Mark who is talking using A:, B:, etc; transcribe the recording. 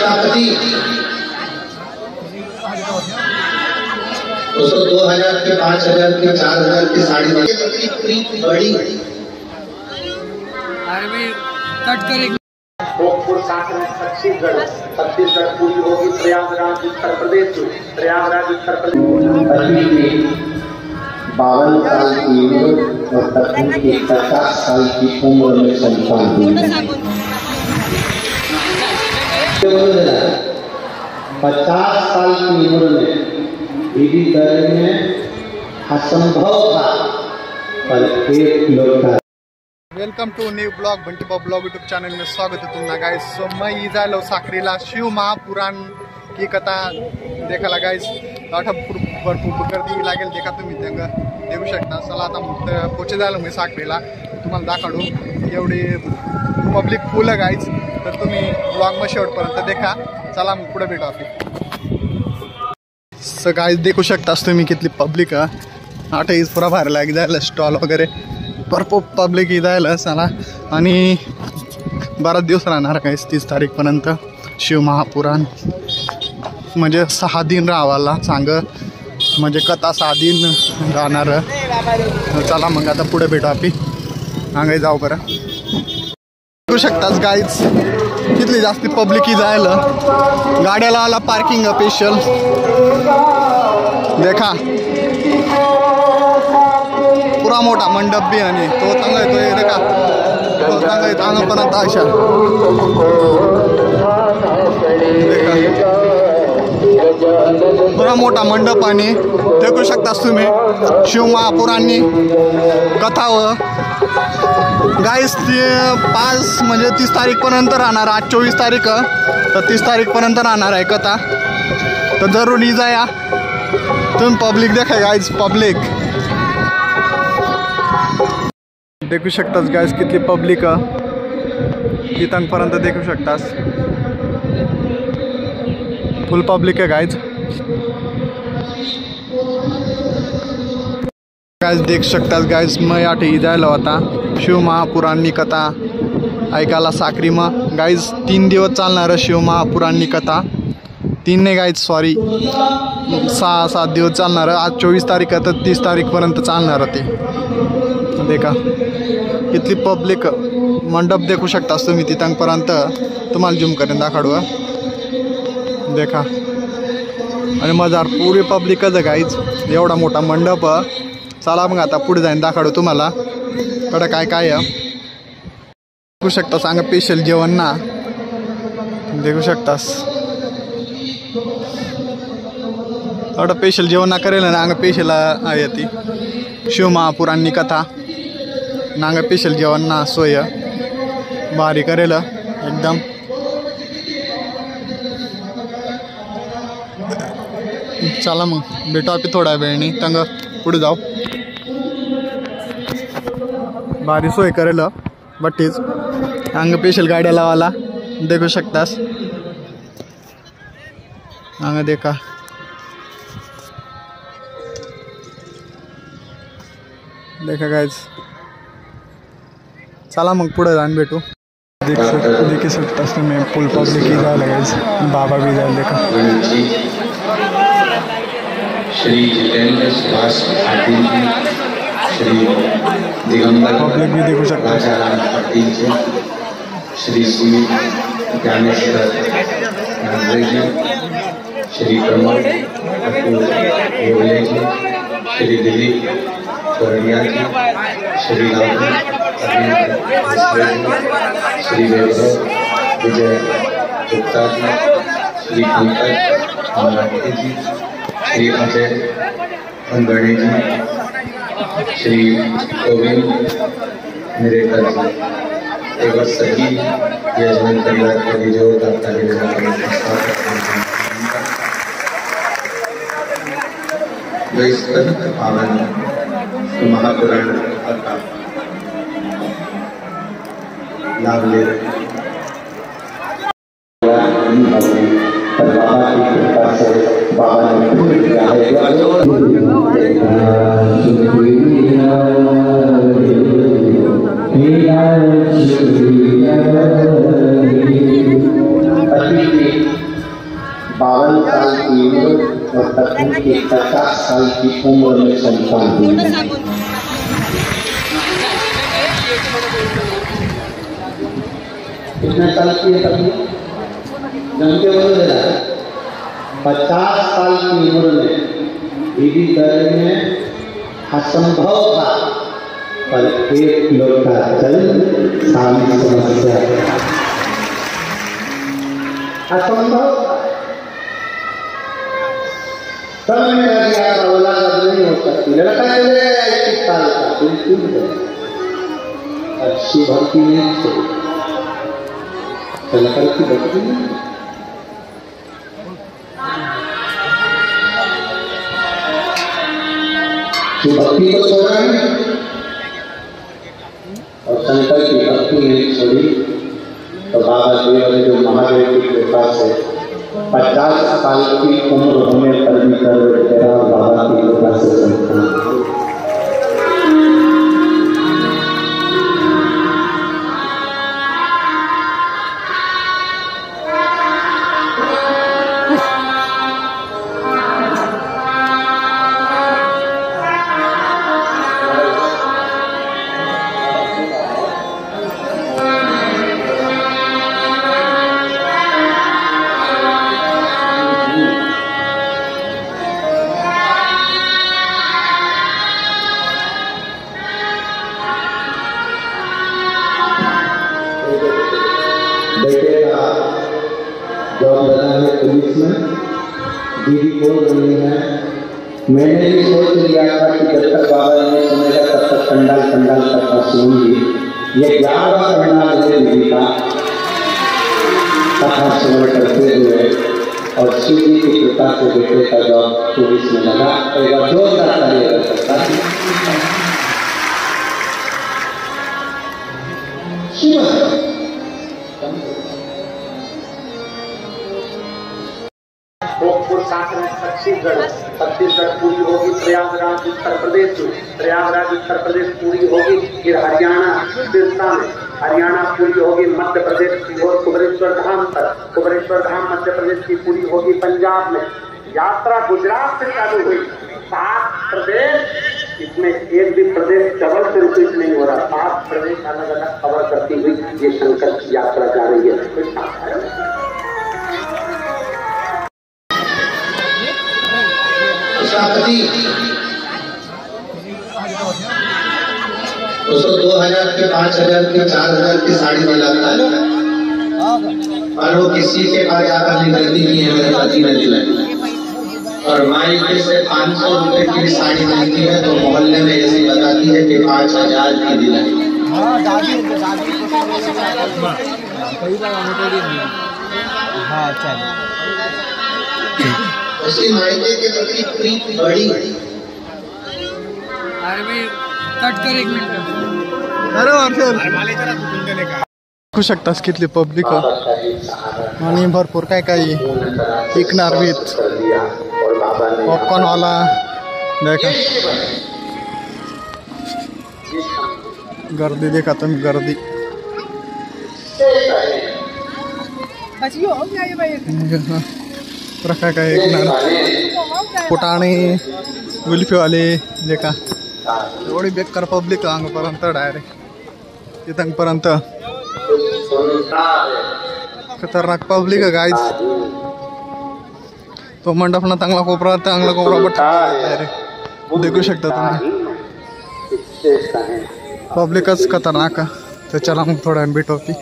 A: प्राप्ति उसको 2000 के 5000 के 4000 के 5,500 बड़ी
B: कट करेंगे।
C: भोजपुर कांकेर छत्तीसगढ़ पूरी होगी प्रयागराज उत्तर प्रदेश
A: 52 साल की उम्र और पत्नी की 50 साल की उम्र में संतान हुई। 50 साल की उम्र में दीदी दर्द में असंभव था पर 1 लौटा।
D: Welcome to new blog Bunty Baba blog YouTube channel में स्वागत है तुम्हारा गाइस। सो मैं इजालो साखरीला शिव महापुराण की कथा देखायला गाइस भरपूर गर्दी लागेल देखा तुम्ही त्यांना देऊ शकता। चला आता पोचे झालं मी साखरीला तुम्हाला दाखवू एवढी पब्लिक फुल आहे गाइस, तर तुम्ही ब्लॉग में शेवटपर्यंत देखा। चला मग पुढे भेटू आपण। सो गाइस देखू शकता तुम्ही कितली पब्लिक आहे। आता इस पुरा बाहेर लाग जायला स्टॉल वगैरे भरपूर पब्लिक इथं चला आणि बराच दिवस राहणार काय 30 तारीखपर्यंत शिव महापुराण म्हणजे 6 दिन राहावाला सांग म्हणजे कथा 6 दिन राहणार। चला मग आता पुढे भेटू आपण आंगे जाऊ बरं। बघू शकताच गाईज कितली जास्ती पब्लिक जायला गाड्याला आला पार्किंग स्पेशल देखा पूरा मोठा मंडप भी आणि तो चांगला आहे तो देखा तो चांगला आहे चांगलपर्यंत अशा देखा पूरा मोठा मंडप आणि देखू शकतास तुम्ही शिव महापुराणी कथा व गाईस 5 म्हणजे 30 तारीखपर्यंत राहणार। आज 24 तारीख तर 30 तारीखपर्यंत राहणार आहे कथा, तर जरूर जाया तुम्ही। पब्लिक देखा गाईज पब्लिक देखू शकतास गाइस कितली पब्लिक इथंपर्यंत देखू शकतास फुल पब्लिक आहे गाइस। गाइस देख शकतास गाइस मैं याठे जायला होता शिव महापुराणनी कथा ऐकायला साखरी मग गाइस 3 दिवस चालणार शिव महापुराणनी कथा 3 नाही गाइस सॉरी 6-7 दिवस चालणार। आज 24 तारीख आहे तर 30 तारीखपर्यंत चालणार ते देखा कितली पब्लिक मंडप देखू शकता तुम्ही तिथंपर्यंत तुम्हाला झूम करून दाखवू देखा आणि मजार पुरी पब्लिकच आहे गाईज एवढा मोठा मंडप। चला मग आता पुढे जाईन दाखवू तुम्हाला कडे काय काय देखू शकता सांगा स्पेशल जेवण ना देखू शकतास एवढं स्पेशल जेवण ना करेल ना अंग स्पेशल आहे ती शिव महापुराणनी कथा नांग स्पेशल जेवण ना सोय भारी करेल एकदम। चला मग भेटू आपण थोड्या वेळाने तंग पुढे जाऊ भारी सोय करेल बट्टीच अंग स्पेशल गाड्या लावाला देखू शकतास अंग देखा देखा गाइस। चला मग पुढे जाऊन भेटू देखू शकतास तुम्ही फुल पब्लिक ही जायला गाइस बाबा भी जायला देखा
A: श्री जितेंद्र सुभाष पाटिल जी श्री दिगंबर
D: पब्लिक भी देखू शकता
A: पाटिल जी श्री सुनील ज्ञानेश्वर जी श्री प्रमोद जी श्री दिलीप कोरडिया जी श्री राम श्री वैभव विजय गुप्ता जी श्री पंकज अमरावती जी श्री अजय अंगणे जी श्री गोविंद निरेकर जी एवं सभी यजमान परिवार के लिए जो पावन महापुराण कथा लाभ ले रहे बाबा ने किया है 52 साल की उम्र और तकनीक की 50 साल की उम्र में संतान हुई। कितने साल की है तकनीक? जम के बोल रहा है 50 साल की उम्र में बीबी दर में असंभव था, पर एक लोटा जल सामने समस्या असंभव था। तब मैंने कहा कि यार औलाद अब नहीं हो सकती, लड़का चले गया 21 साल का, बिल्कुल अच्छी भक्ति नहीं छोड़ी, लड़का की भक्ति नहीं। भक्ति को छोड़ा नहीं और शंकर की भक्ति नहीं छोड़ी, तो बाबा देव ने जो महादेव की कृपा से 50 साल की उम्र होने पर भी कर तेरा बाबा की कृपा से संतान। बेटे का जॉब लगा है पुलिस में, दीदी बोल रही है मैंने भी सोच लिया था कि जब तक बाबा ने सुनेगा तब तक पंडाल पंडाल करता सुनूंगी। ये 11वां पंडाल है दीदी का कथा सुन करते हुए, और शिव जी की कृपा से बेटे का जॉब पुलिस में लगा। एक बार जोरदार ताली कर सकता शिव।
C: भोजपुर साकरें छत्तीसगढ़ पूरी होगी, प्रयागराज उत्तर प्रदेश पूरी होगी, फिर हरियाणा सिरसा में, हरियाणा पूरी होगी, मध्य प्रदेश की ओर कुबरेश्वर धाम तक, कुबरेश्वर धाम मध्य प्रदेश की पूरी होगी, पंजाब में यात्रा गुजरात से चालू हुई, 7 प्रदेश, इसमें एक भी प्रदेश डबल से रिपीट नहीं हो रहा, 7 प्रदेश अलग अलग कवर करती हुई ये शंकर की यात्रा जा रही है।
A: उसको 2000 के 5000 के 4000 की साड़ी दिलाता है, और वो किसी के पास जाकर निकलती नहीं है, मेरे पति ने दिलाई। और मायके से 500 रुपए की साड़ी मिलती है तो मोहल्ले में ऐसी बताती है कि 5000 की दिलाई। उसकी मायके के प्रति प्रीति बड़ी है।
B: कट कर 1 मिनट।
D: बघू शकतास कितली पब्लिक आणि भरपूर काय काय विकणार बीत पॉपकॉर्न वाला देखा, गर्दी देखा तुम्ही, गर्दी काय काय विकणार फुटाणे गुल्फीवाले देखा, एवढी बेकार पब्लिक अंगपर्यंत डायरेक्ट तिथंपर्यंत खतरनाक पब्लिक आहे गाईज। तो मंडप ना चांगला कोपरा डायरेक्ट देखू शकता तुम्ही, पब्लिकच खतरनाक आहे। तर चला मग थोड्या भेट होती।